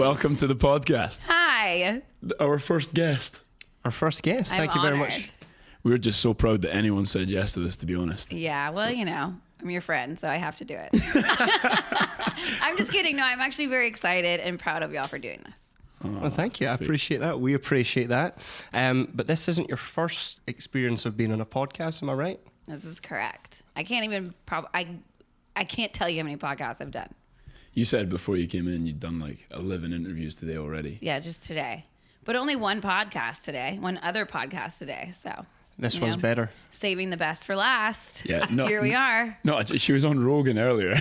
welcome to the podcast. Hi. Our first guest. Thank you very much. We're just so proud that anyone said yes to this, to be honest. Yeah, well, I'm your friend, so I have to do it. I'm just kidding. No, I'm actually very excited and proud of y'all for doing this. Well, thank you. Sweet. I appreciate that. We appreciate that. But this isn't your first experience of being on a podcast, am I right? This is correct. I can't even I can't tell you how many podcasts I've done. You said before you came in you'd done like 11 interviews today already. Yeah, just today. But only one other podcast today. So this one's better. Saving the best for last. Yeah, no, Here we are. No, she was on Rogan earlier.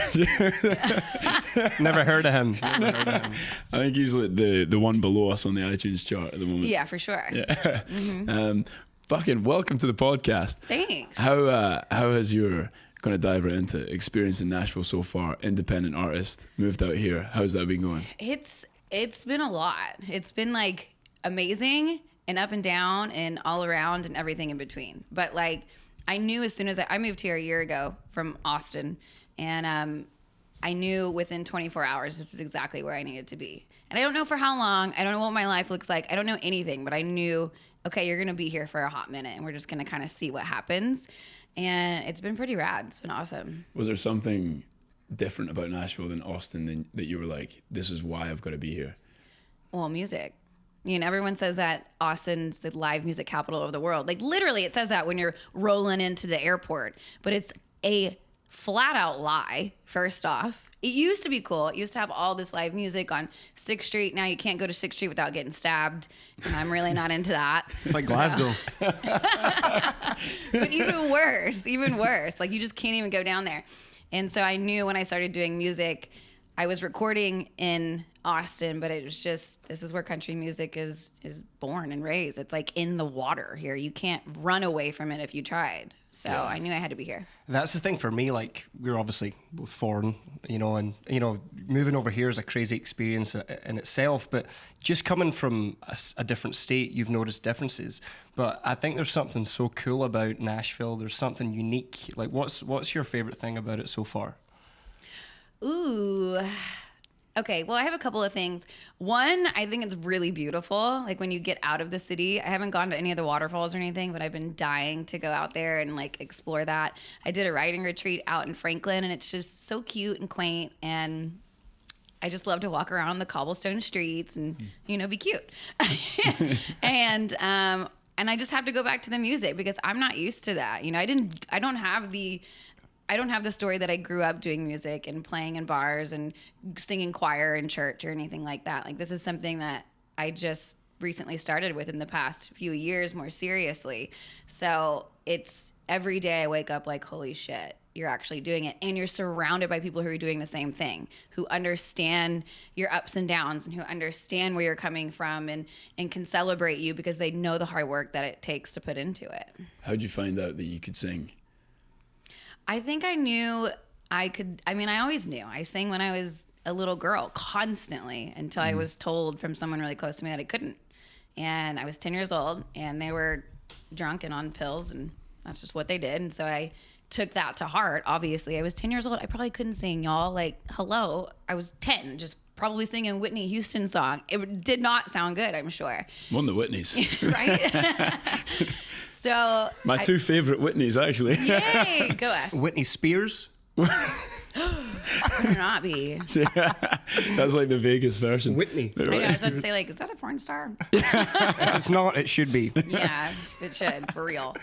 Never heard of him. I think he's like the one below us on the iTunes chart at the moment. Yeah, for sure. Yeah. Mm-hmm. Fucking welcome to the podcast. Thanks. How has your, going to dive right into experience in Nashville so far, independent artist, moved out here, how's that been going? It's been a lot. It's been like amazing and up and down and all around and everything in between. But like I knew as soon as I moved here a year ago from Austin, and I knew within 24 hours this is exactly where I needed to be. And I don't know for how long. I don't know what my life looks like. I don't know anything, but I knew, okay, you're going to be here for a hot minute and we're just going to kind of see what happens. And it's been pretty rad. It's been awesome. Was there something different about Nashville than Austin that you were like, this is why I've got to be here? Well, music. Everyone says that Austin's the live music capital of the world. Like literally it says that when you're rolling into the airport, but it's a flat out lie, first off. It used to be cool. It used to have all this live music on 6th Street. Now you can't go to 6th Street without getting stabbed. And I'm really not into that. It's like Glasgow. But even worse. Like you just can't even go down there. And so I knew when I started doing music, I was recording in Austin, but it was just, this is where country music is born and raised. It's like in the water here. You can't run away from it if you tried. So yeah. I knew I had to be here. That's the thing for me. Like we're obviously both foreign, and moving over here is a crazy experience in itself. But just coming from a different state, you've noticed differences. But I think there's something so cool about Nashville. There's something unique. Like what's your favorite thing about it so far? Ooh. Okay, well, I have a couple of things. One, I think it's really beautiful. Like when you get out of the city, I haven't gone to any of the waterfalls or anything, but I've been dying to go out there and like explore that. I did a writing retreat out in Franklin, and it's just so cute and quaint, and I just love to walk around the cobblestone streets and be cute. And I just have to go back to the music because I'm not used to that. I don't have the story that I grew up doing music and playing in bars and singing choir in church or anything like that. Like this is something that I just recently started with in the past few years more seriously. So it's every day I wake up like, holy shit, you're actually doing it. And you're surrounded by people who are doing the same thing, who understand your ups and downs and who understand where you're coming from and can celebrate you because they know the hard work that it takes to put into it. How'd you find out that you could sing? I think I knew I could. I mean, I always knew. I sang when I was a little girl constantly until I was told from someone really close to me that I couldn't. And I was 10 years old and they were drunk and on pills and that's just what they did. And so I took that to heart. Obviously, I was 10 years old. I probably couldn't sing, y'all. Like, hello. I was 10, just probably singing a Whitney Houston song. It did not sound good, I'm sure. One of the Whitneys. Right? So my two favorite Whitneys, actually. Yay! Go us. Whitney Spears. Could not be. Yeah, that's like the Vegas version. Whitney. I know, I was about to say, like, is that a porn star? If it's not, it should be. Yeah, it should, for real.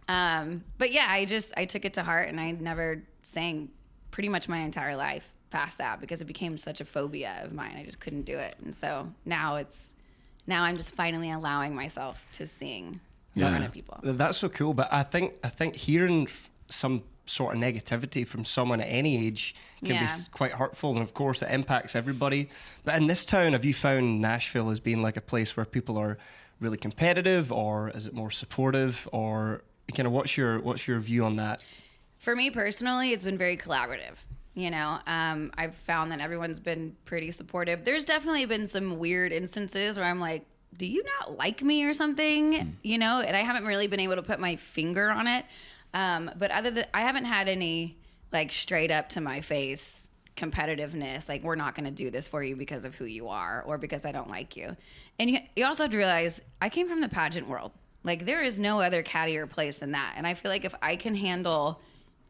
But yeah, I took it to heart, and I never sang pretty much my entire life past that because it became such a phobia of mine. I just couldn't do it, and so now I'm just finally allowing myself to sing. In front of people. That's so cool, but I think hearing some sort of negativity from someone at any age can be quite hurtful, and of course it impacts everybody. But in this town, have you found Nashville as being like a place where people are really competitive, or is it more supportive, or kind of what's your view on that? For me personally, it's been very collaborative. I've found that everyone's been pretty supportive. There's definitely been some weird instances where I'm like, do you not like me or something? And I haven't really been able to put my finger on it. But I haven't had any like straight up to my face competitiveness. Like, we're not going to do this for you because of who you are or because I don't like you. And you also have to realize I came from the pageant world. Like, there is no other cattier place than that. And I feel like if I can handle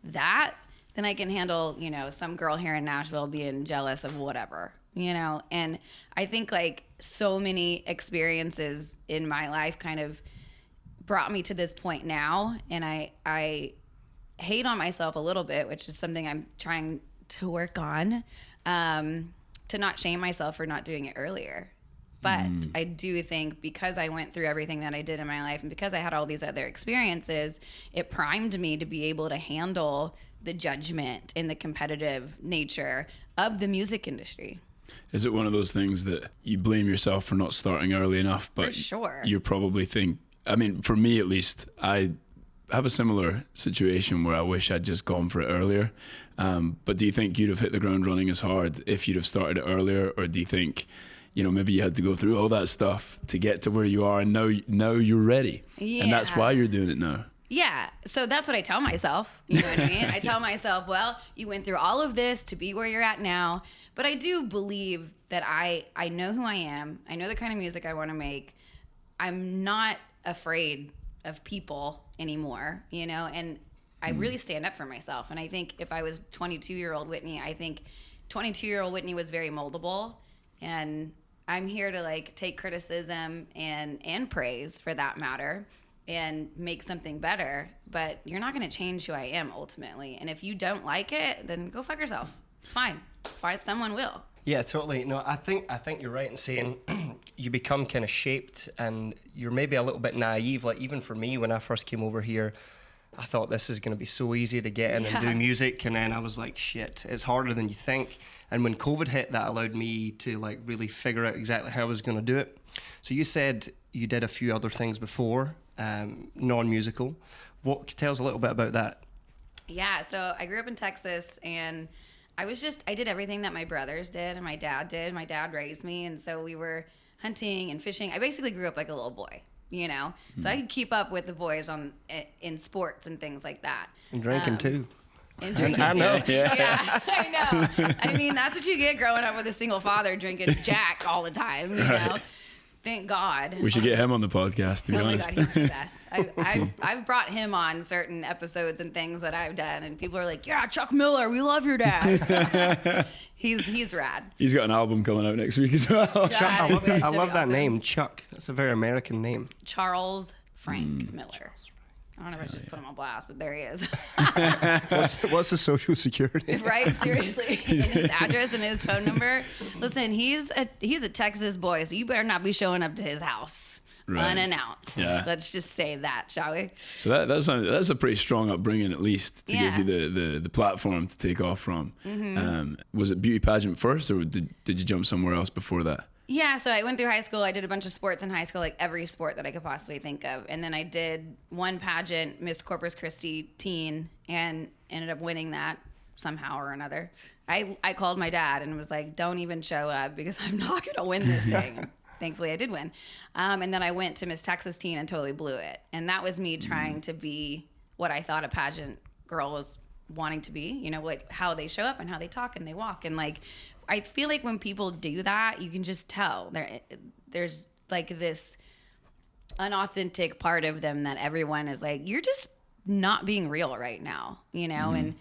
that, then I can handle, you know, some girl here in Nashville being jealous of whatever, you know? And I think like so many experiences in my life kind of brought me to this point now. And I hate on myself a little bit, which is something I'm trying to work on, to not shame myself for not doing it earlier. But I do think because I went through everything that I did in my life and because I had all these other experiences, it primed me to be able to handle the judgment and the competitive nature of the music industry. Is it one of those things that you blame yourself for not starting early enough? But For sure. You probably think, I mean, for me at least, I have a similar situation where I wish I'd just gone for it earlier. But do you think you'd have hit the ground running as hard if you'd have started it earlier? Or do you think, you know, maybe you had to go through all that stuff to get to where you are and now you're ready? Yeah. And that's why you're doing it now. Yeah. So that's what I tell myself. You know what I mean? I tell myself, well, you went through all of this to be where you're at now. But I do believe that I know who I am. I know the kind of music I want to make. I'm not afraid of people anymore, you know, and I really stand up for myself. And I think if I was 22-year-old Whitney, I think 22-year-old Whitney was very moldable. And I'm here to like take criticism and praise for that matter and make something better. But you're not going to change who I am ultimately. And if you don't like it, then go fuck yourself. It's fine. Someone will. Yeah, totally. No, I think you're right in saying you become kind of shaped and you're maybe a little bit naive. Like even for me, when I first came over here, I thought this is going to be so easy to get in and do music. And then I was like, shit, it's harder than you think. And when COVID hit, that allowed me to like really figure out exactly how I was going to do it. So you said you did a few other things before, non-musical. Tell us a little bit about that. Yeah, so I grew up in Texas and I did everything that my brothers did and my dad did. My dad raised me, and so we were hunting and fishing. I basically grew up like a little boy, you know? So I could keep up with the boys in sports and things like that. And drinking too. And drinking I know. too. Yeah, I know. I mean, that's what you get growing up with a single father drinking Jack all the time, you know? Thank God. We should get him on the podcast, to be honest. Oh my God, he's the best. I've brought him on certain episodes and things that I've done, and people are like, yeah, Chuck Miller, we love your dad. He's rad. He's got an album coming out next week as well. I love that name, Chuck. That's a very American name. Charles Frank Miller. I don't know if I should put him on blast, but there he is. What's his social security? Right? Seriously. And his address and his phone number. Listen, he's a Texas boy, so you better not be showing up to his house unannounced. Yeah. Let's just say that, shall we? So that's a pretty strong upbringing, at least, to give you the platform to take off from. Mm-hmm. Was it beauty pageant first, or did you jump somewhere else before that? Yeah, so I went through high school. I did a bunch of sports in high school, like every sport that I could possibly think of. And then I did one pageant, Miss Corpus Christi Teen, and ended up winning that somehow or another. I called my dad and was like, don't even show up because I'm not going to win this thing. Thankfully, I did win. And then I went to Miss Texas Teen and totally blew it. And that was me trying to be what I thought a pageant girl was wanting to be, you know, like how they show up and how they talk and they walk. And like, I feel like when people do that, you can just tell there's like this unauthentic part of them that everyone is like, you're just not being real right now, you know?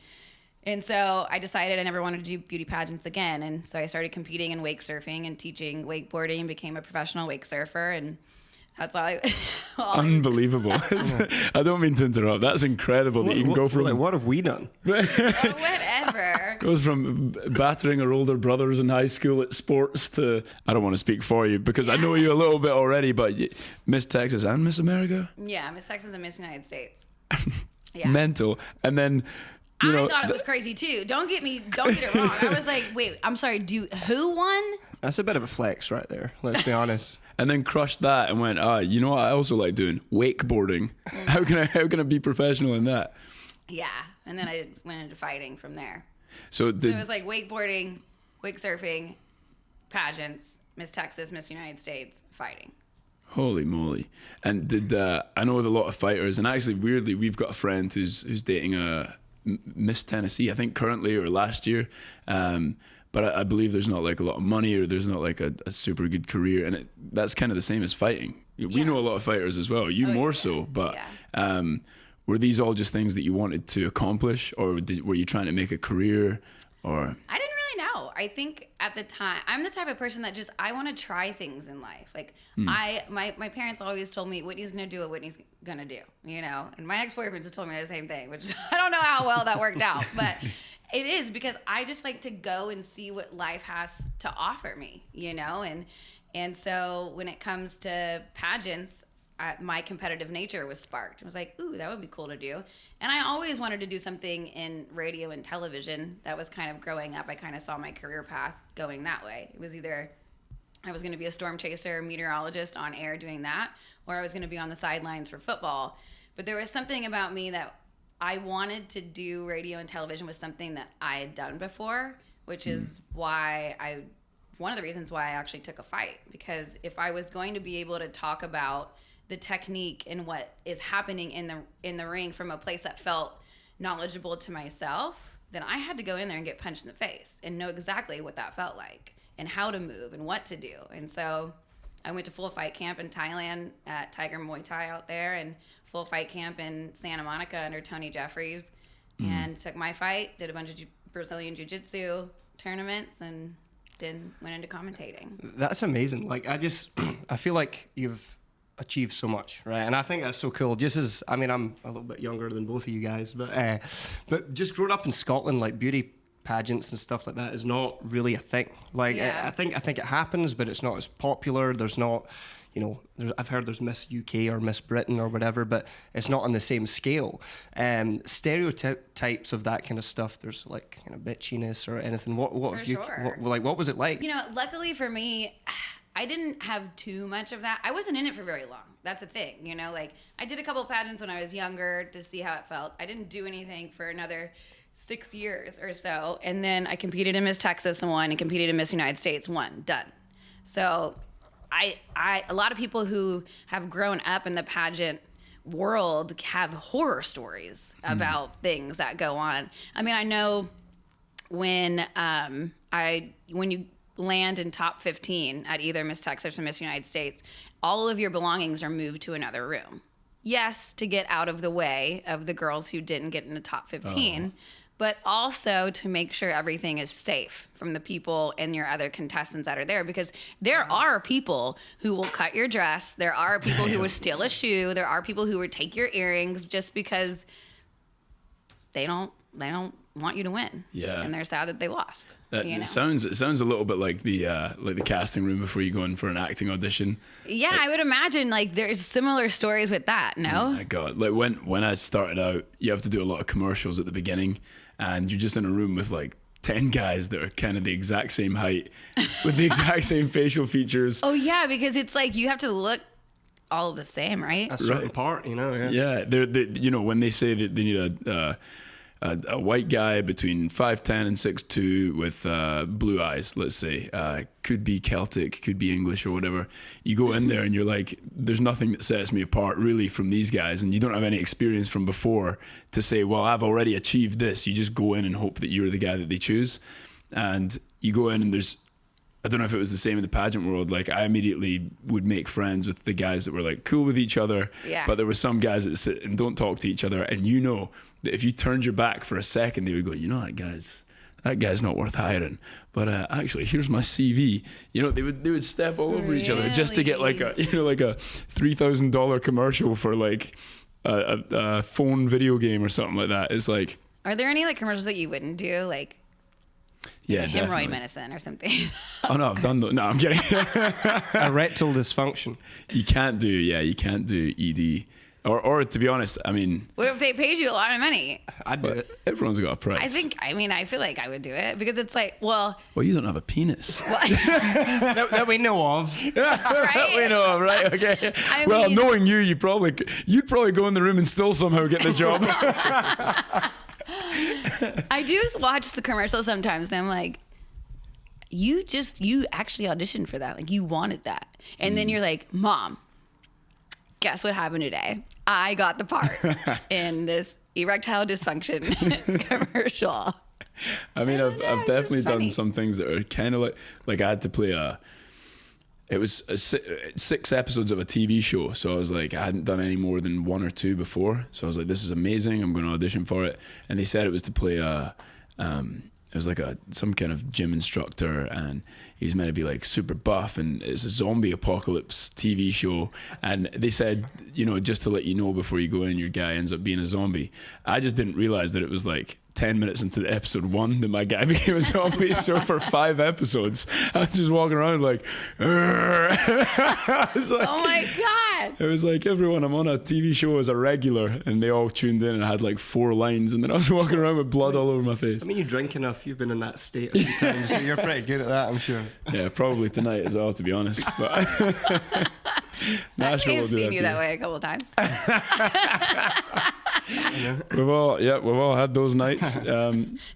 And so I decided I never wanted to do beauty pageants again. And so I started competing in wake surfing and teaching wakeboarding and became a professional wake surfer. And that's all Unbelievable. I don't mean to interrupt. That's incredible that you can go from... Like, what have we done? Whatever. Goes from battering our older brothers in high school at sports to... I don't want to speak for you because I know you a little bit already, but Miss Texas and Miss America? Yeah, Miss Texas and Miss United States. Yeah. Mental. And then... I thought it was crazy too. Don't get it wrong. I was like, wait, I'm sorry, who won? That's a bit of a flex right there, let's be honest. And then crushed that and went, you know what I also like doing? Wakeboarding. How can I be professional in that? Yeah. And then I went into fighting from there. So it was like wakeboarding, wake surfing, pageants, Miss Texas, Miss United States, fighting. Holy moly. And I know with a lot of fighters, and actually weirdly, we've got a friend who's dating a Miss Tennessee, I think currently or last year. But I believe there's not like a lot of money, or there's not like a super good career. And that's kind of the same as fighting. We know a lot of fighters as well, you more so. But were these all just things that you wanted to accomplish, or were you trying to make a career? Or I didn't really know. I think at the time, I'm the type of person that just, I want to try things in life. Like my parents always told me, Whitney's going to do what Whitney's going to do, you know? And my ex-boyfriends have told me the same thing, which I don't know how well that worked out, but it is, because I just like to go and see what life has to offer me, you know? And so when it comes to pageants, my competitive nature was sparked. I was like, ooh, that would be cool to do. And I always wanted to do something in radio and television. That was kind of growing up. I kind of saw my career path going that way. It was either I was going to be a storm chaser, meteorologist on air doing that, or I was going to be on the sidelines for football. But there was something about me that I wanted to do. Radio and television was something that I had done before, which is why one of the reasons why I actually took a fight. Because if I was going to be able to talk about the technique and what is happening in the ring from a place that felt knowledgeable to myself, then I had to go in there and get punched in the face and know exactly what that felt like and how to move and what to do. And so I went to full fight camp in Thailand at Tiger Muay Thai out there, and full fight camp in Santa Monica under Tony Jeffries, and took my fight, did a bunch of Brazilian Jiu-Jitsu tournaments, and then went into commentating. That's amazing. Like, I feel like you've achieved so much, right? And I think that's so cool. Just as, I mean, I'm a little bit younger than both of you guys, but just growing up in Scotland, like beauty pageants and stuff like that is not really a thing. Like, I think it happens, but it's not as popular. There's not, you know, I've heard there's Miss UK or Miss Britain or whatever, but it's not on the same scale. Stereotypes of that kind of stuff, there's like, you know, bitchiness or anything. What have you, what was it like? You know, luckily for me, I didn't have too much of that. I wasn't in it for very long. That's the thing, you know, like I did a couple of pageants when I was younger to see how it felt. I didn't do anything for another 6 years or so. And then I competed in Miss Texas and won, and competed in Miss United States, won, done. So a lot of people who have grown up in the pageant world have horror stories about things that go on. I mean, I know when you land in top 15 at either Miss Texas or Miss United States, all of your belongings are moved to another room. Yes, to get out of the way of the girls who didn't get in the top 15, but also to make sure everything is safe from the people and your other contestants that are there, because there are people who will cut your dress. There are people who will steal a shoe. There are people who will take your earrings just because they don't want you to win. Yeah. And they're sad that they lost. It sounds a little bit like the casting room before you go in for an acting audition. Yeah, like, I would imagine like there's similar stories with that. No. Oh my God! Like when I started out, you have to do a lot of commercials at the beginning, and you're just in a room with like 10 guys that are kind of the exact same height, with the exact same facial features. Oh yeah, because it's like you have to look all the same, right? A certain part, you know. Yeah, they're you know, when they say that they need a white guy between 5'10" and 6'2" with blue eyes, let's say, could be Celtic, could be English or whatever. You go in there and you're like, there's nothing that sets me apart really from these guys, and you don't have any experience from before to say, well, I've already achieved this. You just go in and hope that you're the guy that they choose. And you go in and I don't know if it was the same in the pageant world. Like, I immediately would make friends with the guys that were like cool with each other. Yeah. But there were some guys that sit and don't talk to each other. And you know that if you turned your back for a second, they would go, you know, that guy's not worth hiring. But actually, here's my CV. You know, they would step all over each other just to get like a $3,000 commercial for like a phone video game or something like that. It's like, are there any like commercials that you wouldn't do? Like, yeah, hemorrhoid medicine or something. Oh no, I've done those. No, I'm kidding. Erectile dysfunction. You can't do ED. Or to be honest, I mean, what if they paid you a lot of money? I'd do it. Everyone's got a price. I feel like I would do it, because it's like, well, you don't have a penis. that we know of. Right? We know of, right? Okay. I mean, knowing you'd probably go in the room and still somehow get the job. I do watch the commercials sometimes, and I'm like, you actually auditioned for that. Like, you wanted that. And then you're like, Mom, guess what happened today? I got the part in this erectile dysfunction commercial. I mean, I've definitely done funny. some things that are kind of like I had to play it was 6 episodes of a TV show. So I was like, I hadn't done any more than 1 or 2 before. So I was like, this is amazing. I'm going to audition for it. And they said it was to play it was like some kind of gym instructor, and he was meant to be like super buff, and it's a zombie apocalypse TV show. And they said, just to let you know before you go in, your guy ends up being a zombie. I just didn't realize that it was like 10 minutes into the episode 1 that my guy became a zombie. So for 5 episodes, I was just walking around like, I was like, Oh my God. it was like, everyone, I'm on a TV show as a regular, and they all tuned in and I had like 4 lines, and then I was walking around with blood all over my face. I mean, you drink enough. You've been in that state a few times, so you're pretty good at that, I'm sure. Yeah, probably tonight as well, to be honest. But I may Nashville will have do seen that you too. that way a couple of times. We've all had those nights.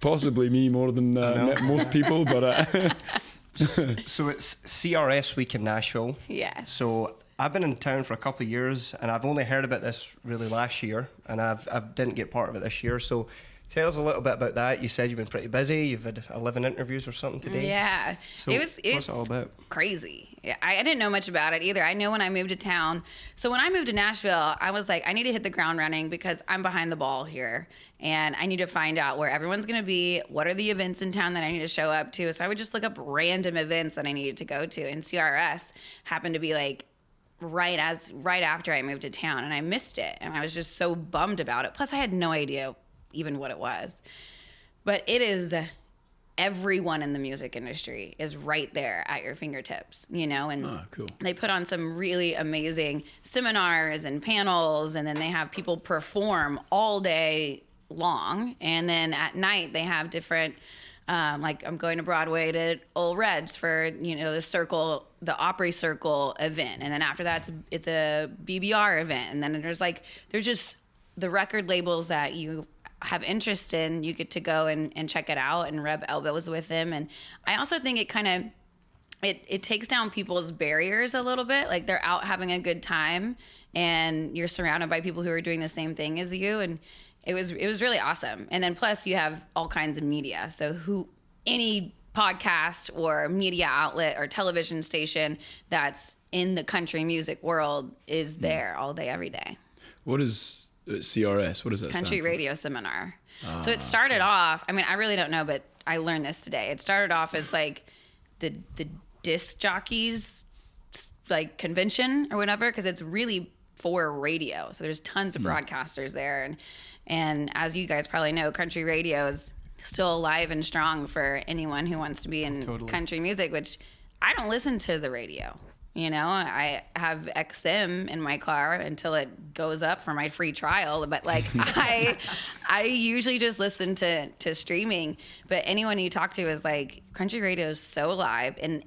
Possibly me more than most people, but So it's CRS week in Nashville. Yes. So I've been in town for a couple of years, and I've only heard about this really last year, and I didn't get part of it this year. So tell us a little bit about that. You said you've been pretty busy. You've had 11 interviews or something today. Yeah. So It's what's it all about? crazy. Yeah, I didn't know much about it either. I know when I moved to town. So when I moved to Nashville, I was like, I need to hit the ground running because I'm behind the ball here. And I need to find out where everyone's going to be. What are the events in town that I need to show up to? So I would just look up random events that I needed to go to. And CRS happened to be like right after I moved to town, and I missed it. And I was just so bummed about it. Plus I had no idea even what it was. But it is, everyone in the music industry is right there at your fingertips, and oh, cool. they put on some really amazing seminars and panels, and then they have people perform all day long. And then at night they have different, like I'm going to Broadway to Ole Red's for, the Opry Circle event. And then after that, it's a BBR event. And then there's just the record labels that you have interest in, you get to go and check it out and rub elbows with them. And I also think it kind of, it takes down people's barriers a little bit. Like they're out having a good time and you're surrounded by people who are doing the same thing as you. And it was really awesome. And then plus you have all kinds of media. So any podcast or media outlet or television station that's in the country music world is there all day, every day. What is CRS? What does that Country stand for? Radio Seminar. So it started off, I mean, I really don't know, but I learned this today. It started off as like the disc jockeys like convention or whatever, because it's really for radio. So there's tons of broadcasters there. And as you guys probably know, country radio is still alive and strong for anyone who wants to be in country music, which I don't listen to the radio. I have XM in my car until it goes up for my free trial. But like I usually just listen to streaming. But anyone you talk to is like, country radio is so alive, and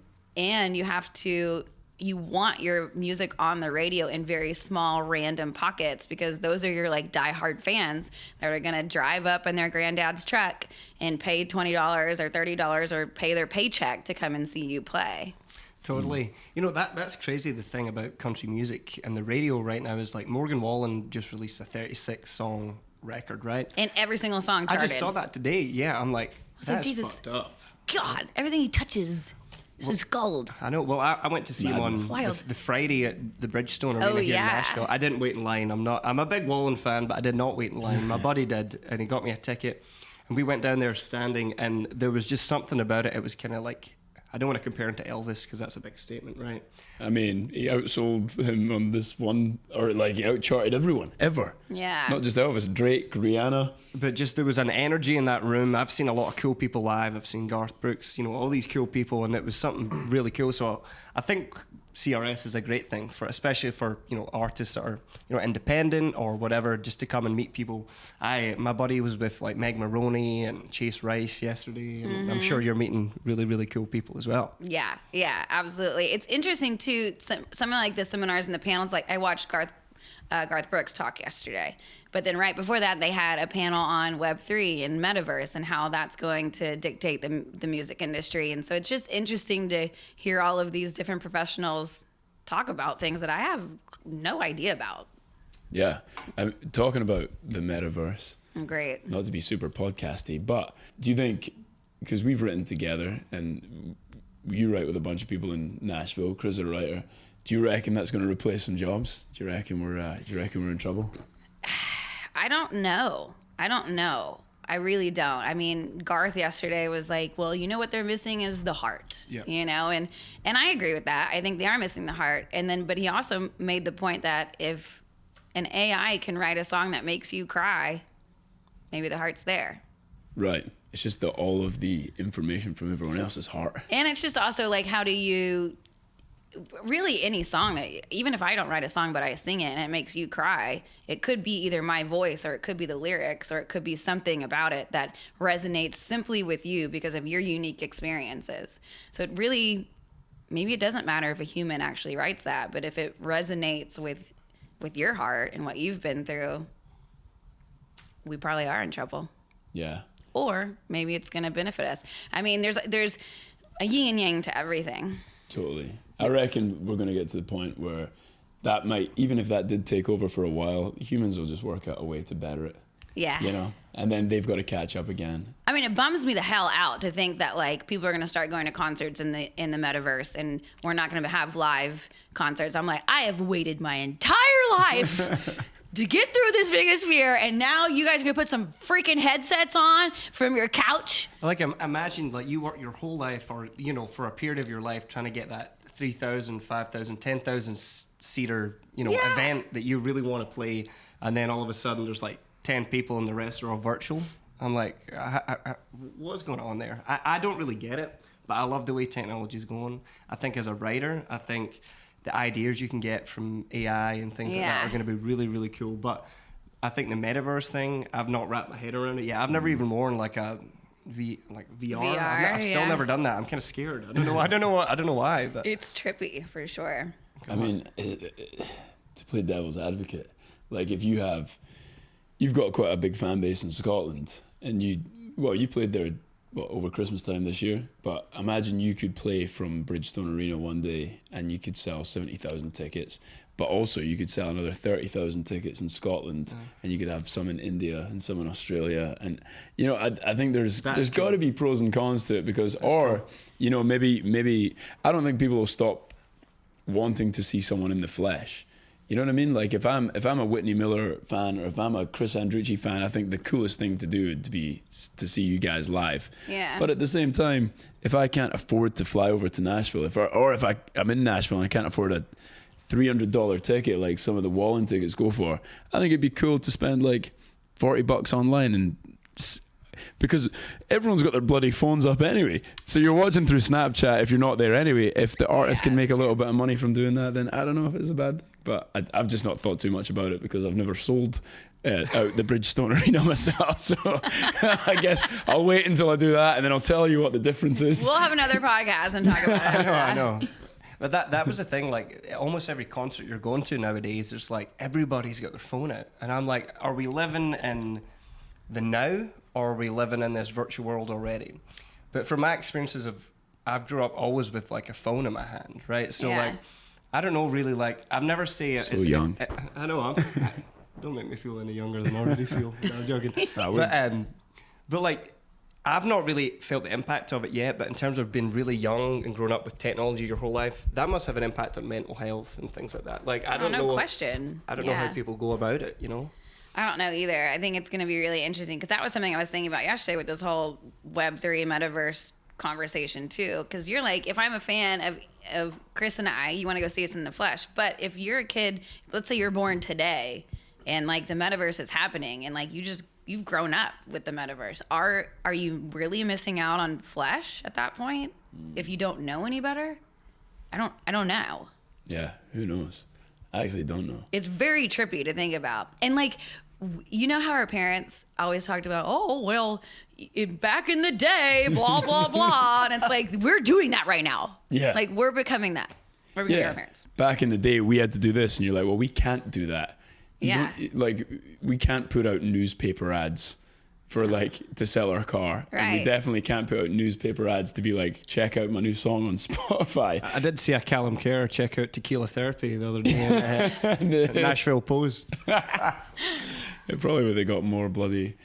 you want your music on the radio in very small random pockets, because those are your like diehard fans that are going to drive up in their granddad's truck and pay $20 or $30 or pay their paycheck to come and see you play. Totally. That's crazy. The thing about country music and the radio right now is like Morgan Wallen just released a 36-song record, right? And every single song charted. I just saw that today. Yeah, I'm like, that's Jesus. fucked up. God, everything he touches is just gold. I know. Well, I went to see him on the Friday at the Bridgestone Arena here in Nashville. I didn't wait in line. I'm a big Wallen fan, but I did not wait in line. My buddy did, and he got me a ticket. And we went down there standing, and there was just something about it. It was kind of like, I don't want to compare him to Elvis because that's a big statement, right? I mean, he outsold him on this one, or like he outcharted everyone, ever. Yeah. Not just Elvis, Drake, Rihanna. But just there was an energy in that room. I've seen a lot of cool people live. I've seen Garth Brooks, all these cool people, and it was something really cool. So I think CRS is a great thing especially for artists that are independent or whatever, just to come and meet people. My buddy was with like Meg Maroney and Chase Rice yesterday, and I'm sure you're meeting really, really cool people as well. Yeah, absolutely. It's interesting too. Something like the seminars and the panels. Like I watched Garth Brooks talk yesterday, but then right before that they had a panel on Web3 and Metaverse and how that's going to dictate the music industry. And so it's just interesting to hear all of these different professionals talk about things that I have no idea about. Yeah, I'm talking about the Metaverse. Great. Not to be super podcasty, but do you think, because we've written together and you write with a bunch of people in Nashville, Chris is a writer, do you reckon that's going to replace some jobs? Do you reckon we're in trouble? I don't know. I really don't. I mean, Garth yesterday was like, well, you know what they're missing is the heart, you know? And I agree with that. I think they are missing the heart. But he also made the point that if an AI can write a song that makes you cry, maybe the heart's there. Right. It's just all of the information from everyone else's heart. And it's just also like, how do you, really any song that, even if I don't write a song but I sing it and it makes you cry, it could be either my voice or it could be the lyrics or it could be something about it that resonates simply with you because of your unique experiences. So it really, maybe it doesn't matter if a human actually writes that, but if it resonates with your heart and what you've been through, we probably are in trouble. Yeah. Or maybe it's going to benefit us. I mean, there's a yin and yang to everything. Totally. I reckon we're going to get to the point where that might, even if that did take over for a while, humans will just work out a way to better it. Yeah. You know? And then they've got to catch up again. I mean, it bums me the hell out to think that like people are going to start going to concerts in the metaverse and we're not going to have live concerts. I'm like, I have waited my entire life to get through this biggest fear, and now you guys are gonna put some freaking headsets on from your couch. Like, imagine like you work your whole life, or you know, for a period of your life, trying to get that 3,000, 5,000, 10,000 seater, you know, event that you really want to play, and then all of a sudden there's like 10 people and the rest are all virtual. I'm like, what's going on there? I don't really get it, but I love the way technology's going. I think as a writer, I think the ideas you can get from AI and things like that are going to be really, really cool. But I think the metaverse thing, I've not wrapped my head around it. Yeah, I've never even worn like a VR. I've still never done that. I'm kind of scared. I don't know why. But it's trippy for sure. I mean, to play devil's advocate, like if you've got quite a big fan base in Scotland, and you played there over Christmas time this year, but imagine you could play from Bridgestone Arena one day and you could sell 70,000 tickets, but also you could sell another 30,000 tickets in Scotland, and you could have some in India and some in Australia. And you know, I think there's got to be pros and cons to it, because you know, maybe I don't think people will stop wanting to see someone in the flesh. You know what I mean? Like if I'm a Whitney Miller fan, or if I'm a Chris Andrucci fan, I think the coolest thing to do would be to see you guys live. Yeah. But at the same time, if I can't afford to fly over to Nashville, if I'm in Nashville and I can't afford a $300 ticket like some of the Wallen tickets go for, I think it'd be cool to spend like $40 online, and because everyone's got their bloody phones up anyway. So you're watching through Snapchat if you're not there anyway. If the artist can make a little bit of money from doing that, then I don't know if it's a bad thing. But I've just not thought too much about it because I've never sold out the Bridgestone Arena myself. So I guess I'll wait until I do that, and then I'll tell you what the difference is. We'll have another podcast and talk about it. I know. But that was the thing, like almost every concert you're going to nowadays, there's like everybody's got their phone out. And I'm like, are we living in the now, or are we living in this virtual world already? But from my experiences I've grew up always with like a phone in my hand, right? So like, I don't know really, like I've never say it. So young. I know, don't make me feel any younger than I already feel. No, I'm joking. But like, I've not really felt the impact of it yet, but in terms of being really young and growing up with technology your whole life, that must have an impact on mental health and things like that. Like, I don't know. Question. I don't know how people go about it, you know? I don't know either. I think it's going to be really interesting, because that was something I was thinking about yesterday with this whole Web3 metaverse conversation too. Because you're like, if I'm a fan of Chris and I, you want to go see us in the flesh. But if you're a kid, let's say you're born today, and like the metaverse is happening, and like you've grown up with the metaverse, are you really missing out on flesh at that point if you don't know any better? I don't know. Yeah, who knows? I actually don't know. It's very trippy to think about. And like, you know how our parents always talked about, oh, well, back in the day, blah, blah, blah. And it's like, we're doing that right now. Yeah. Like, we're becoming that. We're becoming our parents. Back in the day, we had to do this. And you're like, well, we can't do that. Like, we can't put out newspaper ads for like to sell our car. Right. And we definitely can't put out newspaper ads to be like, check out my new song on Spotify. I did see a Callum Kerr check out Tequila Therapy the other day in the Nashville Post. It probably would have got more bloody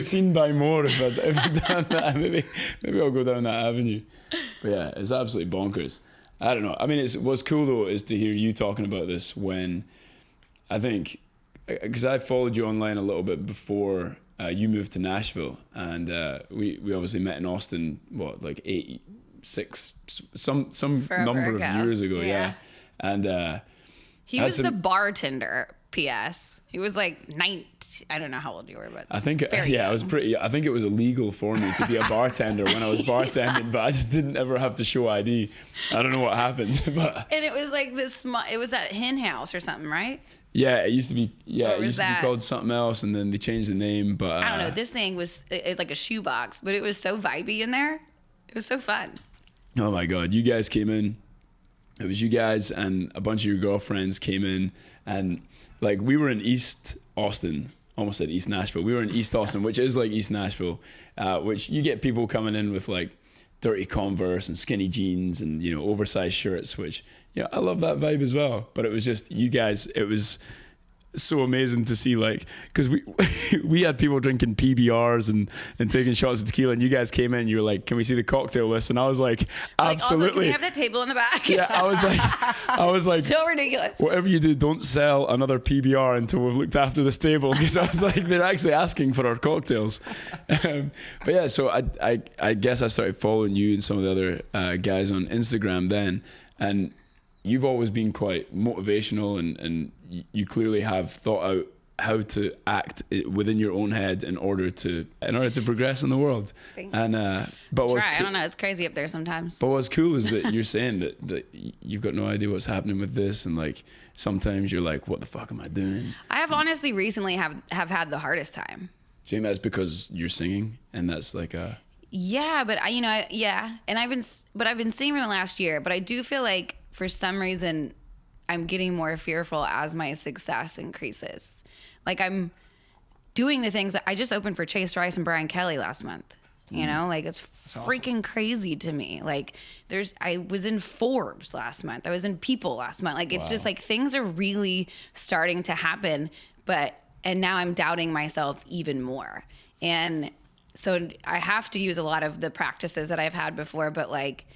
seen by more if I'd done that. Maybe I'll go down that avenue. But yeah, it's absolutely bonkers. I don't know. I mean, what's cool though is to hear you talking about this when I think, because I followed you online a little bit before you moved to Nashville, and we obviously met in Austin, like 6 some Forever number ago. of years ago, yeah. And he was the bartender. P.S. He was like 19. I don't know how old you were, but I think young. I was pretty. I think it was illegal for me to be a bartender when I was bartending, but I just didn't ever have to show ID. I don't know what happened, but and it was like this. It was at Hen House or something, right? Yeah, it used to be. Yeah, it used to be that? called something else, and then they changed the name. But I don't know. This thing was like a shoebox, but it was so vibey in there. It was so fun. Oh my God, you guys came in. It was you guys and a bunch of your girlfriends came in, and like we were in East Austin. Almost said East Nashville. We were in East Austin, which is like East Nashville, which you get people coming in with like dirty Converse and skinny jeans and, you know, oversized shirts, which, yeah, I love that vibe as well. But it was just you guys, it was so amazing to see, like, because we had people drinking PBRs and taking shots of tequila, and you guys came in, you were like, can we see the cocktail list? And I was like, absolutely. Also, can we have that table in the back? Yeah, I was like so ridiculous. Whatever you do, don't sell another PBR until we've looked after this table, because I was like, they're actually asking for our cocktails. But yeah, so I guess I started following you and some of the other guys on Instagram then, and you've always been quite motivational, and you clearly have thought out how to act within your own head in order to progress in the world. Thanks. And but what's I don't know, it's crazy up there sometimes. But what's cool is that you're saying that you've got no idea what's happening with this, and like sometimes you're like, what the fuck am I doing? I have honestly recently have had the hardest time. Do you think that's because you're singing and that's like a... Yeah, but and I've been singing for the last year, but I do feel like for some reason I'm getting more fearful as my success increases. Like I'm doing the things that I just opened for Chase Rice and Brian Kelly last month. You know, like it's freaking crazy to me. Like I was in Forbes last month. I was in People last month. Like it's just like things are really starting to happen, and now I'm doubting myself even more. And so I have to use a lot of the practices that I've had before, but like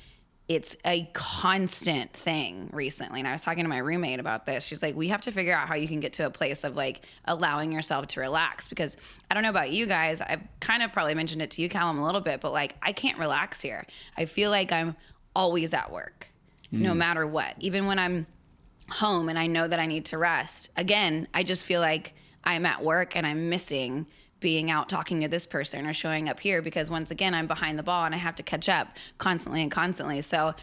it's a constant thing recently. And I was talking to my roommate about this. She's like, we have to figure out how you can get to a place of like allowing yourself to relax, because I don't know about you guys. I've kind of probably mentioned it to you, Callum, a little bit, but like I can't relax here. I feel like I'm always at work, no matter what. Even when I'm home and I know that I need to rest, again, I just feel like I'm at work and I'm missing being out talking to this person or showing up here, because once again, I'm behind the ball and I have to catch up constantly. So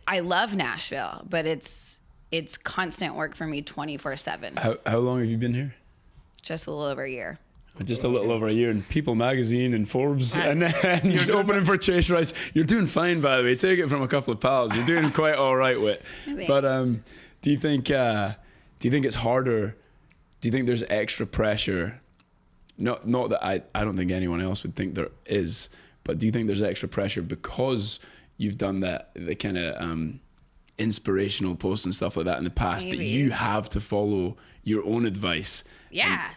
I love Nashville, but it's constant work for me 24/7. How long have you been here? Just a little over a year. Just a little over a year in People magazine and Forbes, and you're opening for Chase Rice. You're doing fine, by the way. Take it from a couple of pals. You're doing quite all right with. But do you think it's harder? Do you think there's extra pressure? Not that I don't think anyone else would think there is, but do you think there's extra pressure because you've done the kind of inspirational posts and stuff like that in the past, Maybe. that you have to follow your own advice? Yeah,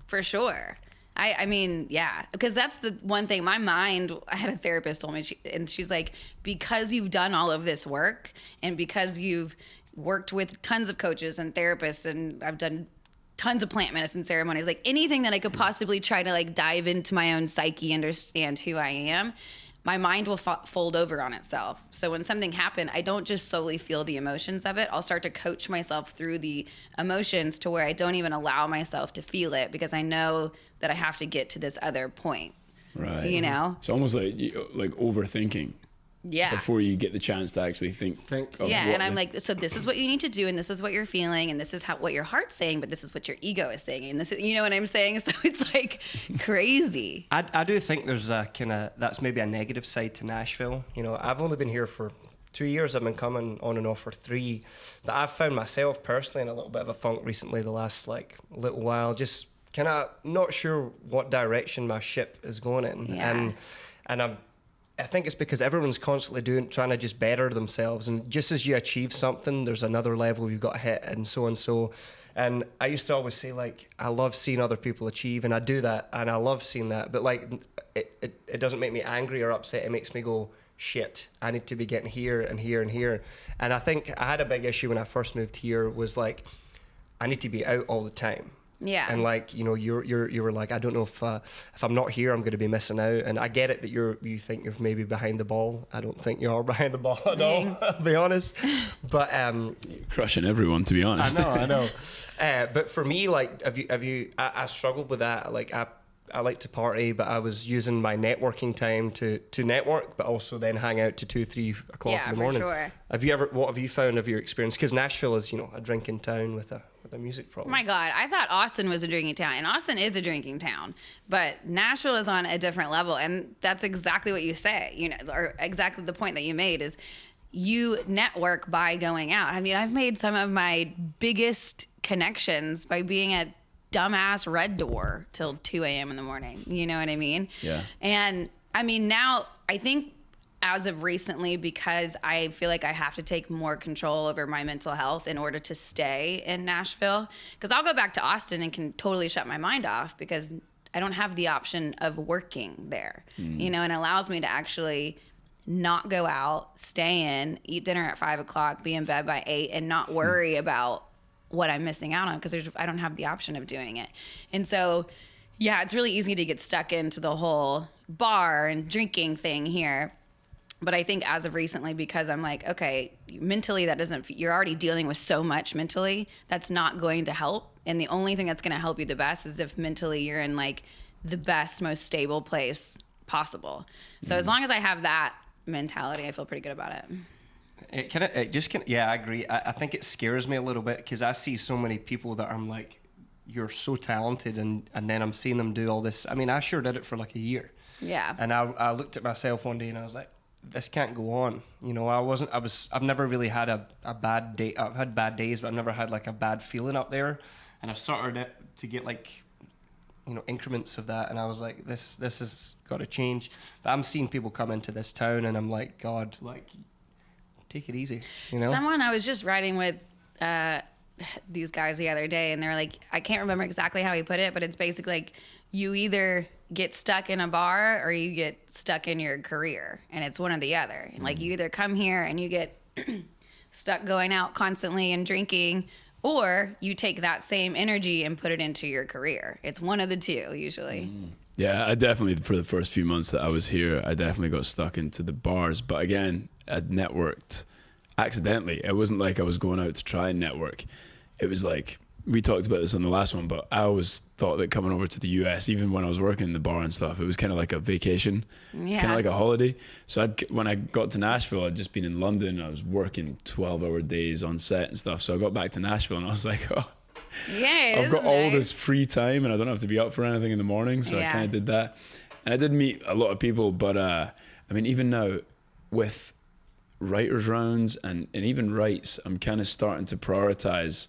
for sure. I mean, yeah, because that's the one thing. My mind, I had a therapist told me, and she's like, because you've done all of this work and because you've worked with tons of coaches and therapists, and I've done tons of plant medicine ceremonies, like anything that I could possibly try to like dive into my own psyche, understand who I am, my mind will fold over on itself. So when something happened, I don't just solely feel the emotions of it. I'll start to coach myself through the emotions to where I don't even allow myself to feel it, because I know that I have to get to this other point. Right. You know? It's almost like overthinking. Yeah. Before you get the chance to actually think. Yeah, and I'm like, so this is what you need to do, and this is what you're feeling, and this is what your heart's saying, but this is what your ego is saying, and this is, you know what I'm saying? So it's like crazy. I do think there's a kind of, that's maybe a negative side to Nashville. You know, I've only been here for 2 years. I've been coming on and off for 3, but I've found myself personally in a little bit of a funk recently, the last like little while, just kind of not sure what direction my ship is going in. Yeah. And I think it's because everyone's constantly trying to just better themselves, and just as you achieve something, there's another level you've got to hit, and so on. So And I used to always say, like, I love seeing other people achieve, and I do that, and I love seeing that. But, like, it doesn't make me angry or upset. It makes me go, shit, I need to be getting here and here and here. And I think I had a big issue when I first moved here was, like, I need to be out all the time. Yeah. And, like, you know, you were like, I don't know if I'm not here, I'm going to be missing out. And I get it that you think you're maybe behind the ball. I don't think you are behind the ball at all, I'll be honest. But you're crushing everyone, to be honest. I know. But for me, like, I struggled with that. Like, I like to party, but I was using my networking time to network, but also then hang out to 2-3 o'clock in the morning. Yeah, for sure. What have you found of your experience? Because Nashville is, you know, a drinking town with a music problem. Oh my God, I thought Austin was a drinking town, and Austin is a drinking town, but Nashville is on a different level, and that's exactly what you say, you know, or exactly the point that you made is you network by going out. I mean, I've made some of my biggest connections by being at dumbass Red Door till 2 a.m. in the morning. You know what I mean? Yeah. And I mean, now I think as of recently, because I feel like I have to take more control over my mental health in order to stay in Nashville, because I'll go back to Austin and can totally shut my mind off because I don't have the option of working there, you know, and it allows me to actually not go out, stay in, eat dinner at 5 o'clock, be in bed by 8, and not worry about what I'm missing out on because I don't have the option of doing it. And so, yeah, it's really easy to get stuck into the whole bar and drinking thing here. But I think as of recently, because I'm like, okay, mentally you're already dealing with so much mentally, that's not going to help. And the only thing that's going to help you the best is if mentally you're in like the best, most stable place possible. So as long as I have that mentality, I feel pretty good about it. Yeah, I agree. I think it scares me a little bit because I see so many people that I'm like, you're so talented, and then I'm seeing them do all this. I mean, I sure did it for like a year. Yeah. And I looked at myself one day and I was like, this can't go on. You know, I've never really had a bad day. I've had bad days, but I've never had like a bad feeling up there. And I started to get like, you know, increments of that. And I was like, this has got to change. But I'm seeing people come into this town and I'm like, God, like, take it easy, you know? Someone I was just riding with these guys the other day, and they're like, I can't remember exactly how he put it, but it's basically like you either get stuck in a bar or you get stuck in your career, and it's one or the other. And like you either come here and you get stuck going out constantly and drinking, or you take that same energy and put it into your career. It's one of the two usually. Yeah, I definitely, for the first few months that I was here, I definitely got stuck into the bars. But again, I networked accidentally. It wasn't like I was going out to try and network. It was like, we talked about this on the last one, but I always thought that coming over to the US, even when I was working in the bar and stuff, it was kind of like a vacation. Yeah. It's kind of like a holiday. So when I got to Nashville, I'd just been in London. I was working 12-hour days on set and stuff. So I got back to Nashville and I was like, oh, yeah, I've got all this free time and I don't have to be up for anything in the morning. So I kind of did that. And I did meet a lot of people, but I mean, even now with writers rounds and even writes, I'm kind of starting to prioritize,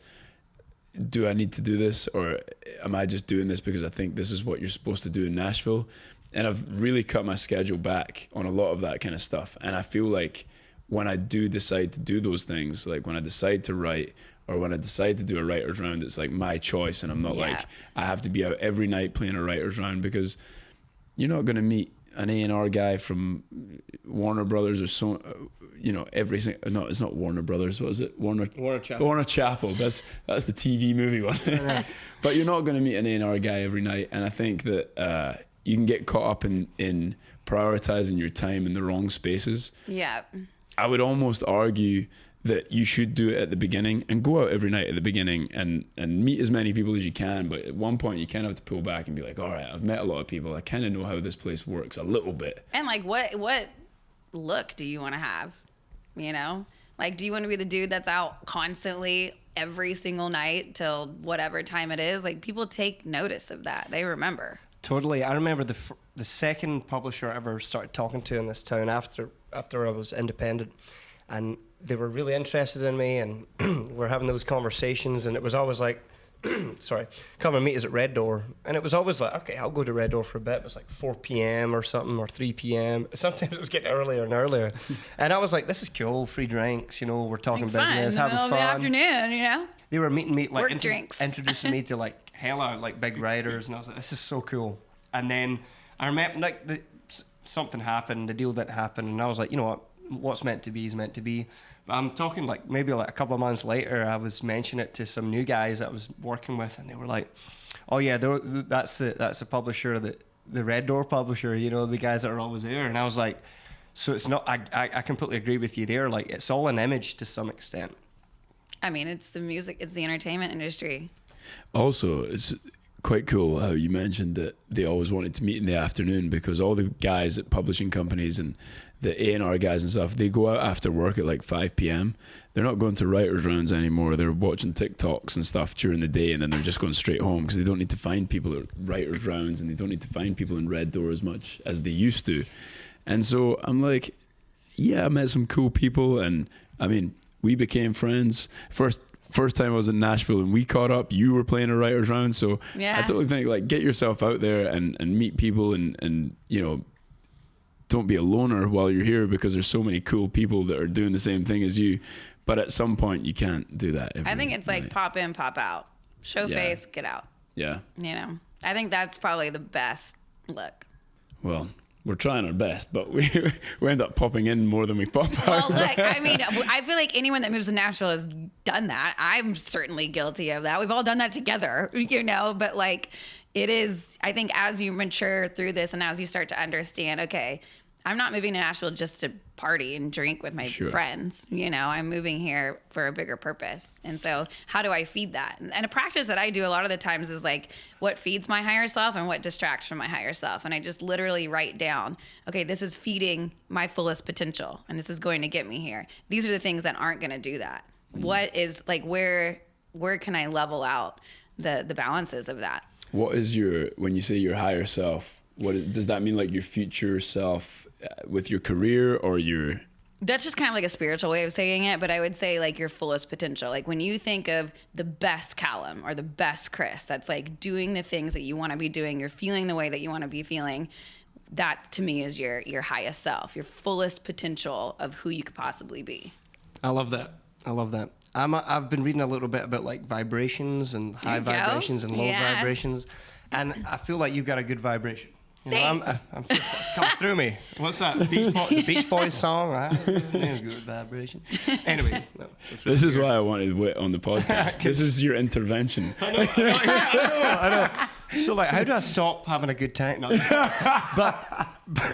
do I need to do this, or am I just doing this because I think this is what you're supposed to do in Nashville? And I've really cut my schedule back on a lot of that kind of stuff. And I feel like when I do decide to do those things, like when I decide to write or when I decide to do a writer's round, it's like my choice. And I'm not like, I have to be out every night playing a writer's round, because you're not going to meet an A&R guy from Warner Brothers or so, you know, no, it's not Warner Brothers. What is it? Warner Chapel. Warner Chapel. That's the TV movie one. But you're not going to meet an A&R guy every night. And I think that you can get caught up in prioritizing your time in the wrong spaces. Yeah. I would almost argue that you should do it at the beginning and go out every night at the beginning and meet as many people as you can. But at one point you kind of have to pull back and be like, all right, I've met a lot of people. I kind of know how this place works a little bit. And like, what look do you want to have? You know, like, do you want to be the dude that's out constantly every single night till whatever time it is? Like, people take notice of that. They remember. Totally. I remember the second publisher I ever started talking to in this town after I was independent, and they were really interested in me, and we're having those conversations, and it was always like, sorry, come and meet us at Red Door. And it was always like, okay, I'll go to Red Door for a bit. It was like 4 p.m. or something, or 3 p.m. Sometimes it was getting earlier and earlier. And I was like, this is cool, free drinks, you know, we're talking business, having fun. In the afternoon, you know? They were meeting me, like, introducing me to, like, hella, like, big riders. And I was like, this is so cool. And then I remember, like, something happened, the deal didn't happen. And I was like, you know what? What's meant to be is meant to be. But I'm talking like maybe like a couple of months later, I was mentioning it to some new guys that I was working with, and they were like, "Oh yeah, that's the publisher, the Red Door publisher. You know, the guys that are always there." And I was like, "So it's not." I completely agree with you there. Like it's all an image to some extent. I mean, it's the music, it's the entertainment industry. Also, it's quite cool how you mentioned that they always wanted to meet in the afternoon, because all the guys at publishing companies and the A&R guys and stuff, they go out after work at like 5 p.m. They're not going to writers' rounds anymore. They're watching TikToks and stuff during the day, and then they're just going straight home because they don't need to find people at writers' rounds, and they don't need to find people in Red Door as much as they used to. And so I'm like, yeah, I met some cool people, and I mean, we became friends. First time I was in Nashville and we caught up, you were playing a writer's round. So yeah. I totally think, like, get yourself out there and meet people, and you know, don't be a loner while you're here, because there's so many cool people that are doing the same thing as you. But at some point you can't do that. I think it's like pop in, pop out, show face, get out. Yeah. You know, I think that's probably the best look. Well, we're trying our best, but we end up popping in more than we pop out. Well, look, I mean, I feel like anyone that moves to Nashville has done that. I'm certainly guilty of that. We've all done that together, you know, but like it is, I think as you mature through this and as you start to understand, okay, I'm not moving to Nashville just to party and drink with my friends. You know, I'm moving here for a bigger purpose. And so how do I feed that? And a practice that I do a lot of the times is like what feeds my higher self and what distracts from my higher self. And I just literally write down, okay, this is feeding my fullest potential and this is going to get me here. These are the things that aren't going to do that. What is like, where can I level out the balances of that? What is when you say your higher self, does that mean, like your future self with your career, or your... That's just kind of like a spiritual way of saying it, but I would say like your fullest potential. Like when you think of the best Callum or the best Chris, that's like doing the things that you want to be doing, you're feeling the way that you want to be feeling. That to me is your highest self, your fullest potential of who you could possibly be. I love that. I've been reading a little bit about like vibrations and high vibrations and low vibrations, and I feel like you've got a good vibration. You know, it's come through me. What's that? Beach Boys song, right? Good vibrations. Anyway, this is why I wanted Whit on the podcast. This is your intervention. I know. So, like, how do I stop having a good time? No. But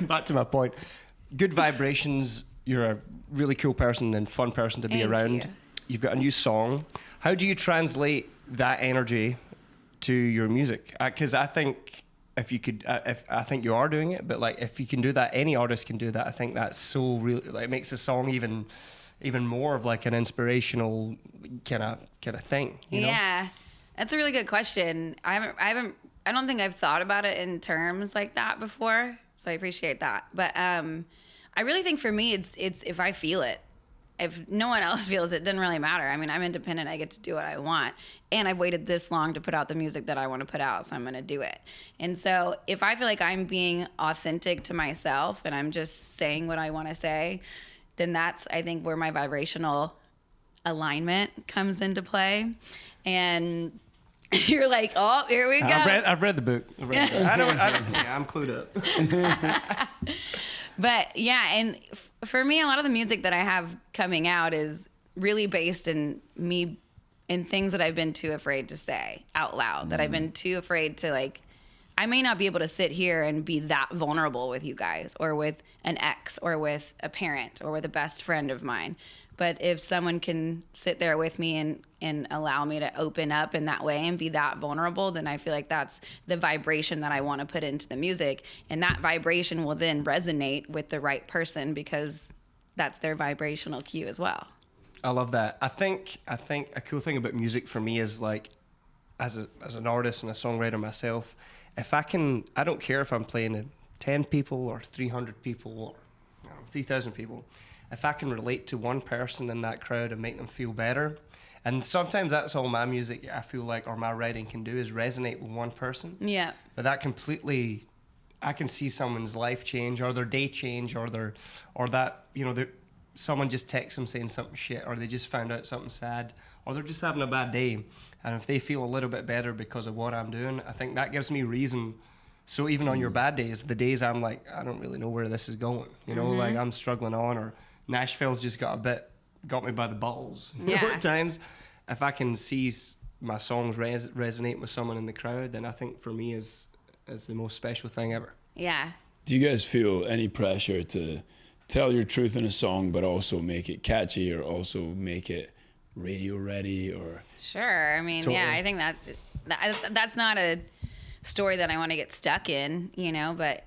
back to my point. Good vibrations. You're a really cool person and fun person to be around. You've got a new song. How do you translate that energy to your music? Because I think if you could, I think you are doing it, but like if you can do that, any artist can do that. I think that's so really, like, it makes the song even more of like an inspirational kind of thing. You know? Yeah, that's a really good question. I don't think I've thought about it in terms like that before, so I appreciate that. But I really think for me, it's if I feel it. If no one else feels it, it doesn't really matter. I mean, I'm independent. I get to do what I want. And I've waited this long to put out the music that I want to put out, so I'm going to do it. And so if I feel like I'm being authentic to myself and I'm just saying what I want to say, then that's, I think, where my vibrational alignment comes into play. And you're like, oh, here we go. I've read the book. I'm clued up. But yeah, and for me, a lot of the music that I have coming out is really based in me, in things that I've been too afraid to say out loud, that I've been too afraid to, like, I may not be able to sit here and be that vulnerable with you guys or with an ex or with a parent or with a best friend of mine. But if someone can sit there with me and allow me to open up in that way and be that vulnerable, then I feel like that's the vibration that I want to put into the music. And that vibration will then resonate with the right person because that's their vibrational cue as well. I love that. I think a cool thing about music for me is, like, as an artist and a songwriter myself, I don't care if I'm playing to 10 people or 300 people or 3,000 people. if I can relate to one person in that crowd and make them feel better. And sometimes that's all my music, I feel like, or my writing can do, is resonate with one person. Yeah. But that completely, I can see someone's life change, or their day change, or that, you know, someone just texts them saying something shit, or they just found out something sad, or they're just having a bad day. And if they feel a little bit better because of what I'm doing, I think that gives me reason. So even on your bad days, the days I'm like, I don't really know where this is going, you know, like I'm struggling on, or Nashville's just got me by the balls, you know, at times. If I can see my songs resonate with someone in the crowd, then I think for me is the most special thing ever. Yeah. Do you guys feel any pressure to tell your truth in a song, but also make it catchy, or also make it radio ready? Or Sure. I mean, Totally. yeah, I think that's not a story that I want to get stuck in, you know, but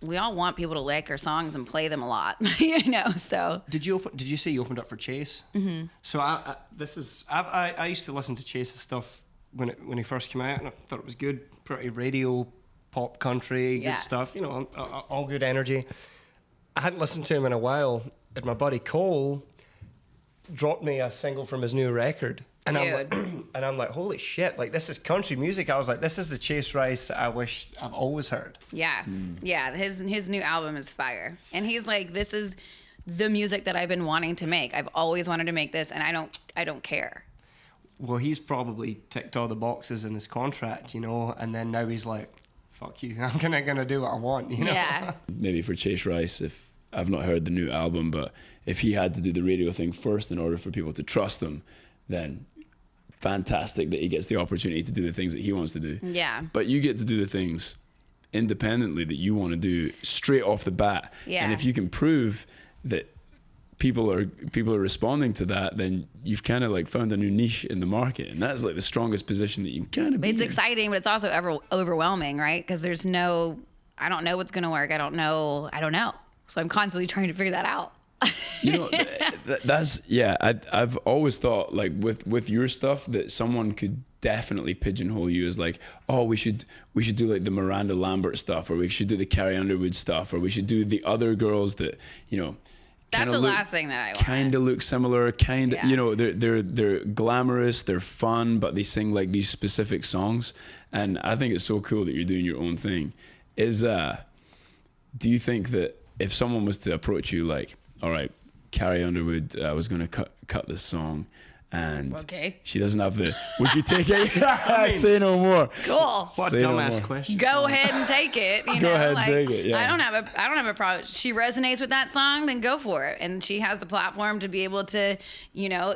we all want people to like our songs and play them a lot, you know, so. Did you say you opened up for Chase? Mm-hmm. So I used to listen to Chase's stuff when he first came out, and I thought it was good, pretty radio, pop, country, good stuff, you know, all good energy. I hadn't listened to him in a while, and my buddy Cole dropped me a single from his new record. And I'm like, holy shit, like, this is country music. I was like, this is the Chase Rice I wish I've always heard. Yeah. Yeah. His new album is fire. And he's like, this is the music that I've been wanting to make. I've always wanted to make this, and I don't care. Well, he's probably ticked all the boxes in his contract, you know, and then now he's like, fuck you, I'm gonna do what I want, you know? Yeah. maybe for Chase Rice, if I've not heard the new album, but if he had to do the radio thing first in order for people to trust him, then fantastic that he gets the opportunity to do the things that he wants to do. Yeah. But you get to do the things independently that you want to do straight off the bat. Yeah. And if you can prove that people are responding to that, then you've kind of like found a new niche in the market, and that's like the strongest position that you can kind of be It's in. exciting, but it's also overwhelming, right? Because I don't know what's going to work. I don't know. So I'm constantly trying to figure that out. You know, I've always thought, like, with your stuff, that someone could definitely pigeonhole you as like, oh, we should do like the Miranda Lambert stuff, or we should do the Carrie Underwood stuff, or we should do the other girls that, you know, That's the last thing that I want. Kind of look similar, Yeah. you know, they're glamorous, they're fun, but they sing like these specific songs, and I think it's so cool that you're doing your own thing. Do you think that if someone was to approach you like, all right, Carrie Underwood was going to cut this song, and she doesn't have the, would you take it? Say no more. Cool. What a Say no dumbass more. question. Go ahead and take it. You Go know, ahead and like, take it, yeah. I don't have a problem. She resonates with that song, then go for it. And she has the platform to be able to, you know,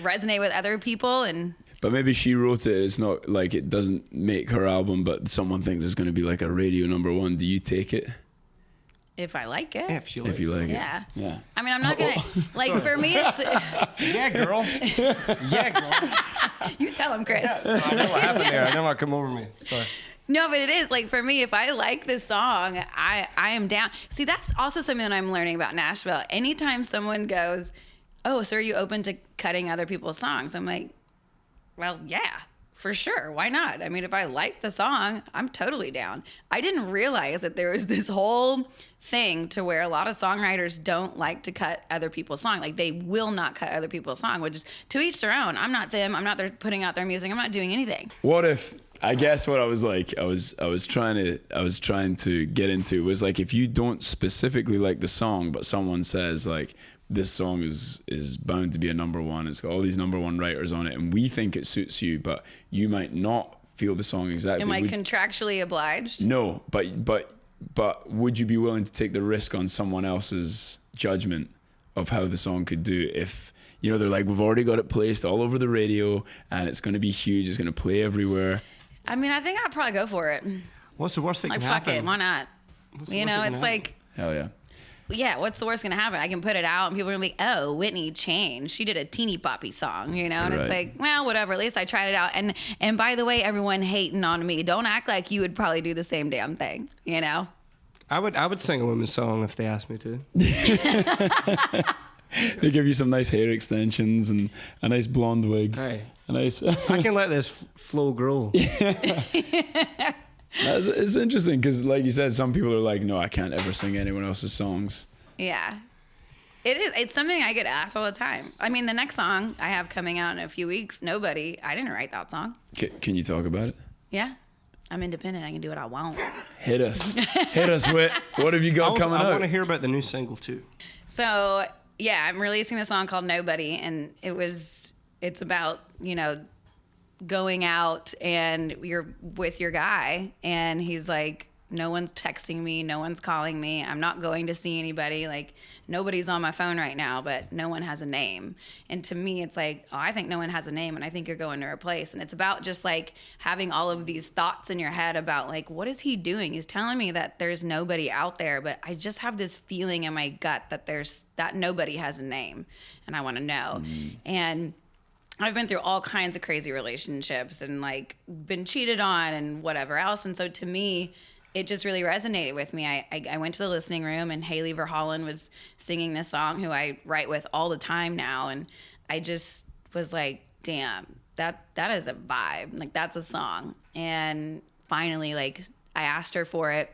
resonate with other people. And But maybe she wrote it. It's not like, it doesn't make her album, but someone thinks it's going to be like a radio #1. Do you take it? if I like it. If you like it. Yeah. Yeah. I mean, I'm not gonna like. For me, it's Yeah, girl. Yeah, girl. you tell him, Chris. I know what happened there. I know what come over me. Sorry. No, but it is like, for me, if I like this song, I am down. See, that's also something that I'm learning about Nashville. Anytime someone goes, "Oh, so are you open to cutting other people's songs?" I'm like, well, yeah, for sure. Why not? I mean, if I like the song, I'm totally down. I didn't realize that there was this whole thing to where a lot of songwriters don't like to cut other people's song. Like, they will not cut other people's song, which is to each their own. I'm not them. I'm not there putting out their music. I'm not doing anything. What if, I guess what I was like, I was trying to get into was like, if you don't specifically like the song, but someone says like, this song is bound to be a #1. It's got all these #1 writers on it, and we think it suits you, but you might not feel the song exactly. Am I contractually obliged? No, but would you be willing to take the risk on someone else's judgment of how the song could do if, you know, they're like, we've already got it placed all over the radio and it's going to be huge, it's going to play everywhere? I mean, I think I'd probably go for it. What's the worst that Like, can fuck happen? it, why not? You know, it's like, Hell yeah. yeah, what's the worst gonna happen? I can put it out and people are gonna be, oh, Whitney changed. She did a teeny poppy song, you know? And it's Right. like, well, whatever. At least I tried it out. And by the way, everyone hating on me, don't act like you would probably do the same damn thing, you know? I would sing a women's song if they asked me to. They give you some nice hair extensions and a nice blonde wig. Hey, A nice. I can let this flow grow. It's interesting because, like you said, some people are like, no, I can't ever sing anyone else's songs. Yeah. It is. It's something I get asked all the time. I mean, the next song I have coming out in a few weeks, Nobody, I didn't write that song. Can you talk about it? Yeah. I'm independent. I can do what I want. Hit us. Hit us, Whit. What have you got coming up? I want to hear about the new single, too. So, yeah, I'm releasing a song called Nobody, and it's about, going out and you're with your guy, and he's like, no one's texting me, no one's calling me, I'm not going to see anybody, like nobody's on my phone right now, but no one has a name. And to me, it's like, oh, I think no one has a name, and I think you're going to her place. And it's about just like having all of these thoughts in your head about like, what is he doing? He's telling me that there's nobody out there, but I just have this feeling in my gut that nobody has a name, and I want to know. And I've been through all kinds of crazy relationships and like been cheated on and whatever else. And so to me, it just really resonated with me. I went to the listening room, and Haley Verhollen was singing this song, who I write with all the time now. And I just was like, damn, that is a vibe. Like, that's a song. And finally, like, I asked her for it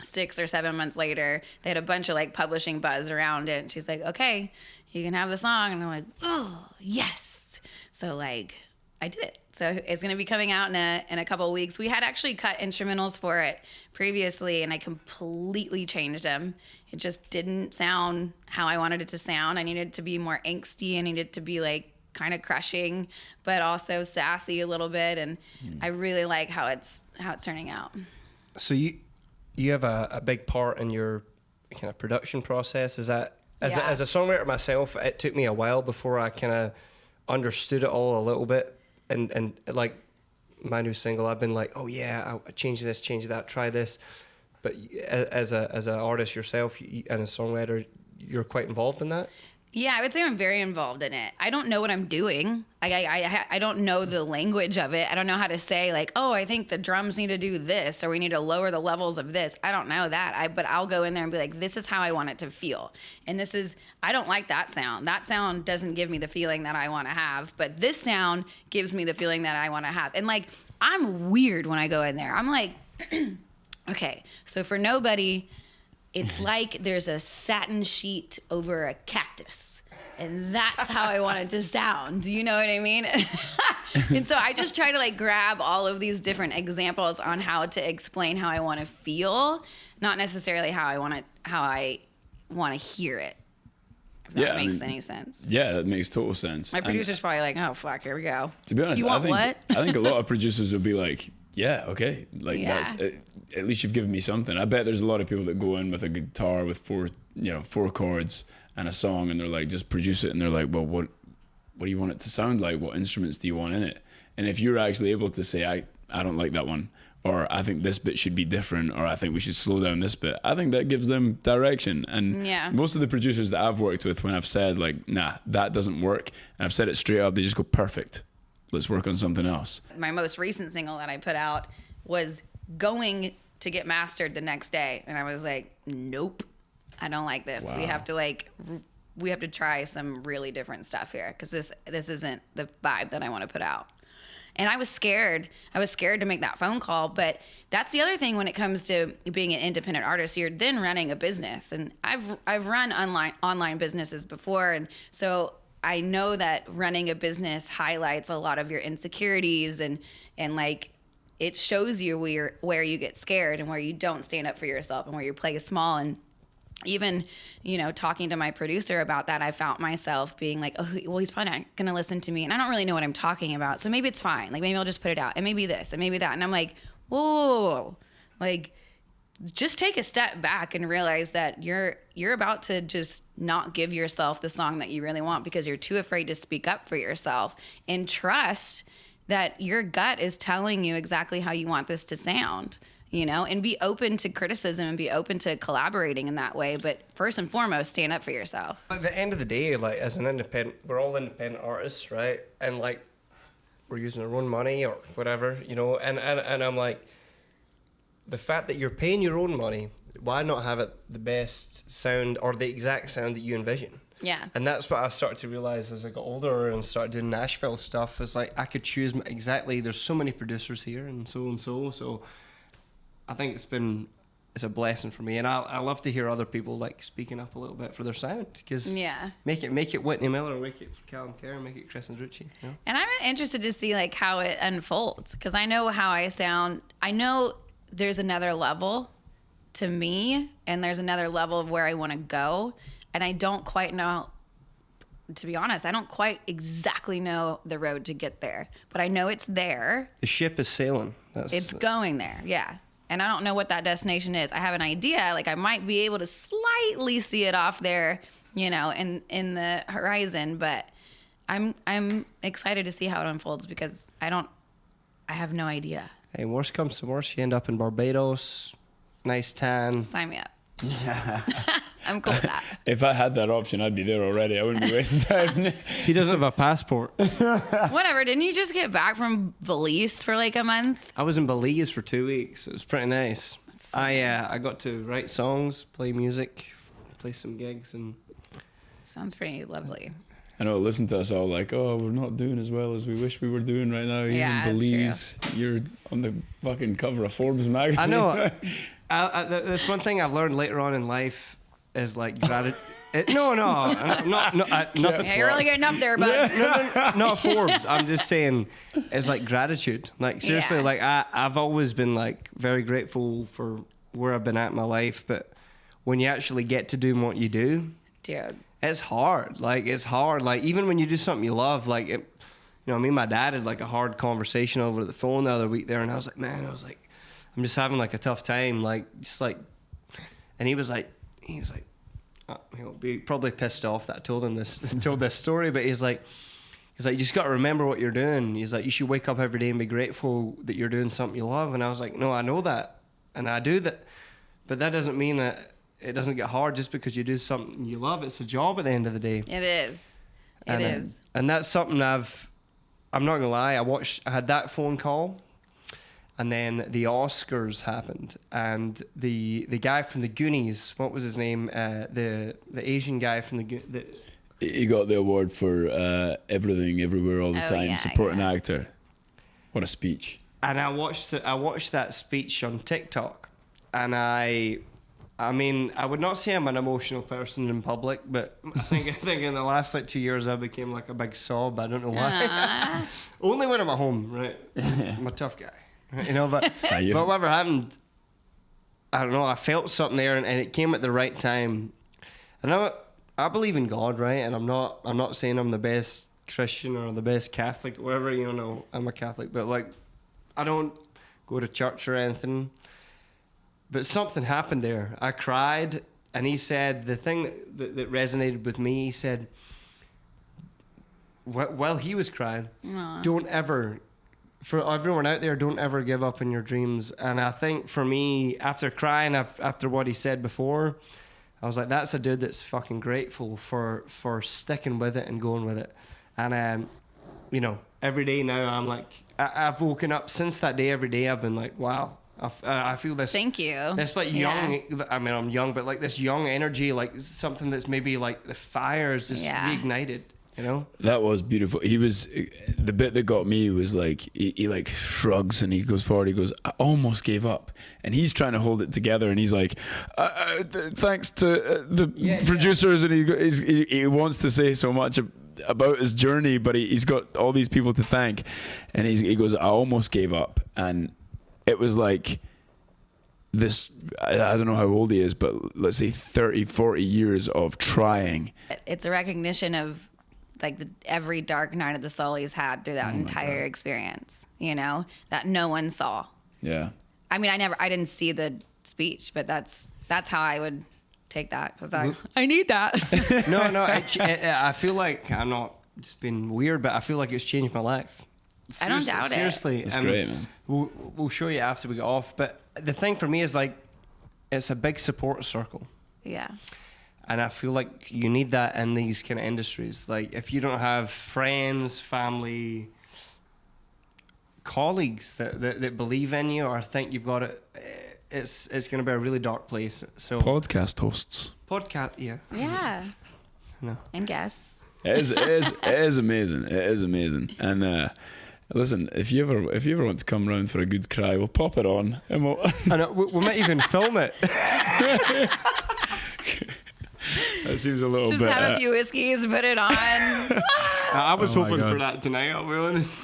6 or 7 months later. They had a bunch of like publishing buzz around it. And she's like, okay, you can have the song. And I'm like, oh, yes. So like, I did it. So it's going to be coming out in a couple of weeks. We had actually cut instrumentals for it previously, and I completely changed them. It just didn't sound how I wanted it to sound. I needed it to be more angsty. I needed it to be like kind of crushing, but also sassy a little bit. And I really like how it's turning out. So you have a big part in your kind of production process. Is that as a songwriter myself, it took me a while before I kind of understood it all a little bit. And like my new single, I've been like, oh yeah, I change this, change that, try this. But as an artist yourself and a songwriter, you're quite involved in that? Yeah, I would say I'm very involved in it. I don't know what I'm doing. I don't know the language of it. I don't know how to say like, oh, I think the drums need to do this, or we need to lower the levels of this. I don't know that. But I'll go in there and be like, this is how I want it to feel. And I don't like that sound. That sound doesn't give me the feeling that I want to have. But this sound gives me the feeling that I want to have. And like, I'm weird when I go in there. I'm like, okay, so for Nobody, it's like there's a satin sheet over a cactus. And that's how I want it to sound. Do you know what I mean? And so I just try to like grab all of these different examples on how to explain how I want to feel, not necessarily how I want to hear it. If that makes any sense. Yeah, that makes total sense. My producer's probably like, oh fuck, here we go. To be honest, I think a lot of producers will be like, yeah, okay, like that's at least you've given me something. I bet there's a lot of people that go in with a guitar with four chords and a song, and they're like, just produce it, and they're like, well, what do you want it to sound like? What instruments do you want in it? And if you're actually able to say, I don't like that one, or I think this bit should be different, or I think we should slow down this bit, I think that gives them direction. And most of the producers that I've worked with, when I've said like, nah, that doesn't work, and I've said it straight up, they just go, perfect, let's work on something else. My most recent single that I put out was going to get mastered the next day, and I was like, nope, I don't like this. Wow. We have to try some really different stuff here, because this isn't the vibe that I want to put out. And I was scared. I was scared to make that phone call. But that's the other thing when it comes to being an independent artist. You're then running a business, and I've run online businesses before, and so I know that running a business highlights a lot of your insecurities, and like it shows you where you get scared and where you don't stand up for yourself and where you play small. And even, talking to my producer about that, I found myself being like, oh, well, he's probably not going to listen to me, and I don't really know what I'm talking about, so maybe it's fine. Like, maybe I'll just put it out, and maybe this, and maybe that. And I'm like, whoa, like, just take a step back and realize that you're about to just not give yourself the song that you really want because you're too afraid to speak up for yourself, and trust that your gut is telling you exactly how you want this to sound. And be open to criticism and be open to collaborating in that way. But first and foremost, stand up for yourself. At the end of the day, like, as an independent, we're all independent artists, right? And like, we're using our own money or whatever, and I'm like, the fact that you're paying your own money, why not have it the best sound or the exact sound that you envision? Yeah. And that's what I started to realize as I got older and started doing Nashville stuff. It's like, I could choose exactly, there's so many producers here and so. So I think it's been a blessing for me, and I love to hear other people like speaking up a little bit for their sound, because make it Whitney Miller, make it Callum Kerr, make it Chris and Richie. You know? And I'm interested to see like how it unfolds, because I know how I sound. I know there's another level to me, and there's another level of where I want to go, and I don't quite know. To be honest, I don't quite exactly know the road to get there, but I know it's there. The ship is sailing. It's going there, yeah. And I don't know what that destination is. I have an idea. Like I might be able to slightly see it off there, you know, in the horizon. But I'm excited to see how it unfolds, because I have no idea. Hey, worst comes to worst, you end up in Barbados, nice tan. Sign me up. I'm cool with that. If I had that option, I'd be there already. I wouldn't be wasting time. He doesn't have a passport. Whatever. Didn't you just get back from Belize for like a month? I was in Belize for 2 weeks. It was pretty nice. So I got to write songs, play music, play some gigs, and sounds pretty lovely. I know, listen to us all like, oh, we're not doing as well as we wish we were doing right now. He's in Belize. You're on the fucking cover of Forbes magazine. I know. There's one thing I've learned later on in life is like gratitude. Nothing. Yeah, you're really getting up there, bud. No, not Forbes. I'm just saying, it's like gratitude. Like seriously, like I've always been like very grateful for where I've been at in my life, but when you actually get to doing what you do, dude, it's hard. Like it's hard. Like even when you do something you love, like it, you know, me and my dad had like a hard conversation over the phone the other week there, and I was like, I'm just having like a tough time, like just like, and he was like, he'll be probably pissed off that I told this story, but he's like, you just got to remember what you're doing. He's like, you should wake up every day and be grateful that you're doing something you love. And I was like, no, I know that, and I do that, but that doesn't mean that it doesn't get hard just because you do something you love. It's a job at the end of the day. It is. And that's something I'm not gonna lie. I had that phone call. And then the Oscars happened, and the guy from the Goonies, what was his name? The Asian guy from the He got the award for Everything, Everywhere, All the Time, supporting actor. What a speech! And I watched that speech on TikTok, and I mean, I would not say I'm an emotional person in public, but I think in the last like 2 years I became like a big sob. I don't know why. Only when I'm at home, right? I'm a tough guy. You know, but whatever happened, I don't know. I felt something there, and it came at the right time. And I believe in God, right? And I'm not saying I'm the best Christian or the best Catholic, whatever. You know, I'm a Catholic, but like, I don't go to church or anything. But something happened there. I cried, and he said the thing that resonated with me. He said, while he was crying, don't ever. For everyone out there, don't ever give up on your dreams. And I think for me, after crying, after what he said before, I was like, that's a dude that's fucking grateful for sticking with it and going with it. And, you know, every day now I'm like, I've woken up since that day, every day I've been like, wow, I feel this. Thank you. This like young, I mean, I'm young, but like this young energy, like something that's maybe like the fire is just reignited. You know? That was beautiful. He was, the bit that got me was like, he like shrugs and he goes forward. He goes, I almost gave up. And he's trying to hold it together. And he's like, thanks to the producers. And he wants to say so much about his journey, but he's got all these people to thank. And he goes, I almost gave up. And it was like this, I don't know how old he is, but let's say 30, 40 years of trying. It's a recognition of like every dark night of the soul he's had through that entire experience, you know, that no one saw. Yeah. I mean, I didn't see the speech, but that's how I would take that, because I need that. No, I feel like I'm not just being weird, but I feel like it's changed my life. I don't doubt it. Seriously. It's great, man. We'll show you after we get off. But the thing for me is like, it's a big support circle. Yeah. And I feel like you need that in these kind of industries. Like if you don't have friends, family, colleagues that believe in you or think you've got it, it's going to be a really dark place. So podcast hosts. Yeah. No. And guests. It is amazing. It is amazing. And Listen, if you ever want to come round for a good cry, we'll pop it on and we'll. And we might even film it. That seems a little Just bit. have a few whiskeys, put it on. I was Oh my hoping for God. that tonight, I'll be honest.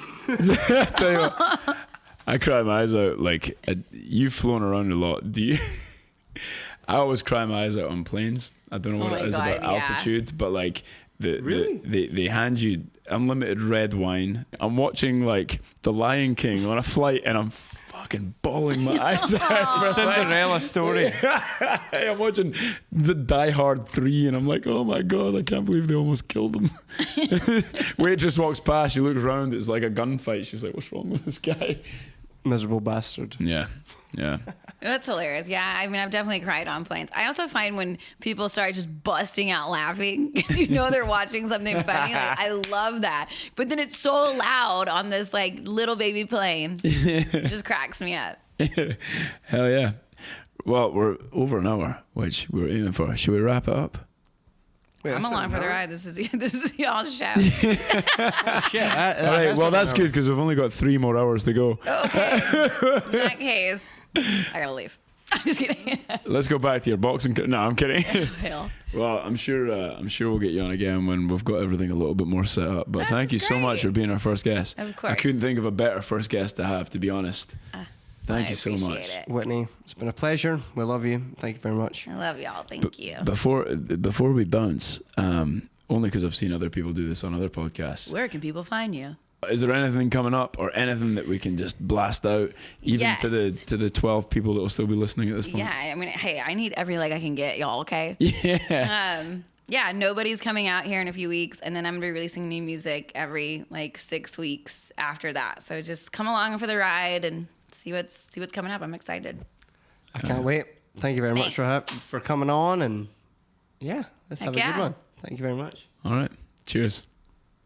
Tell you what, I cry my eyes out. Like you've flown around a lot. Do you? I always cry my eyes out on planes. I don't know what it is about altitude, but like they hand you unlimited red wine. I'm watching like The Lion King on a flight, and I'm fucking bawling my eyes out. Cinderella story. I'm watching the Die Hard 3, and I'm like, oh my God, I can't believe they almost killed him. Waitress walks past, she looks round, it's like a gunfight. She's like, what's wrong with this guy? Miserable bastard. Yeah. That's hilarious. Yeah, I mean, I've definitely cried on planes. I also find when people start just busting out laughing because you know they're watching something funny. Like, I love that. But then it's so loud on this like little baby plane. It just cracks me up. Hell yeah. Well, we're over an hour, which we're aiming for. Should we wrap it up? Wait, I'm that's along been for the an hour? ride. This is y'all's show. Shit, All right, well, that's good because we've only got 3 more hours to go. Okay. In that case, I gotta leave. I'm just kidding. Let's go back to your boxing. No, I'm kidding. Hell. Well, I'm sure we'll get you on again when we've got everything a little bit more set up. But That's thank you so much great. for being our first guest. Of course. I couldn't think of a better first guest to have, to be honest. Thank I you so appreciate much. it. Whitney, it's been a pleasure. We love you. Thank you very much. I love y'all. Thank you. Before we bounce, only because I've seen other people do this on other podcasts. Where can people find you? Is there anything coming up or anything that we can just blast out, even to the 12 people that will still be listening at this point? Yeah, I mean, hey, I need every leg I can get, y'all. Okay. Yeah. Yeah, Nobody's coming out here in a few weeks, and then I'm gonna be releasing new music every like 6 weeks after that. So just come along for the ride and see what's coming up. I'm excited. I can't wait. Thank you very much for coming on, and yeah, let's have a good one. Thank you very much. All right. Cheers.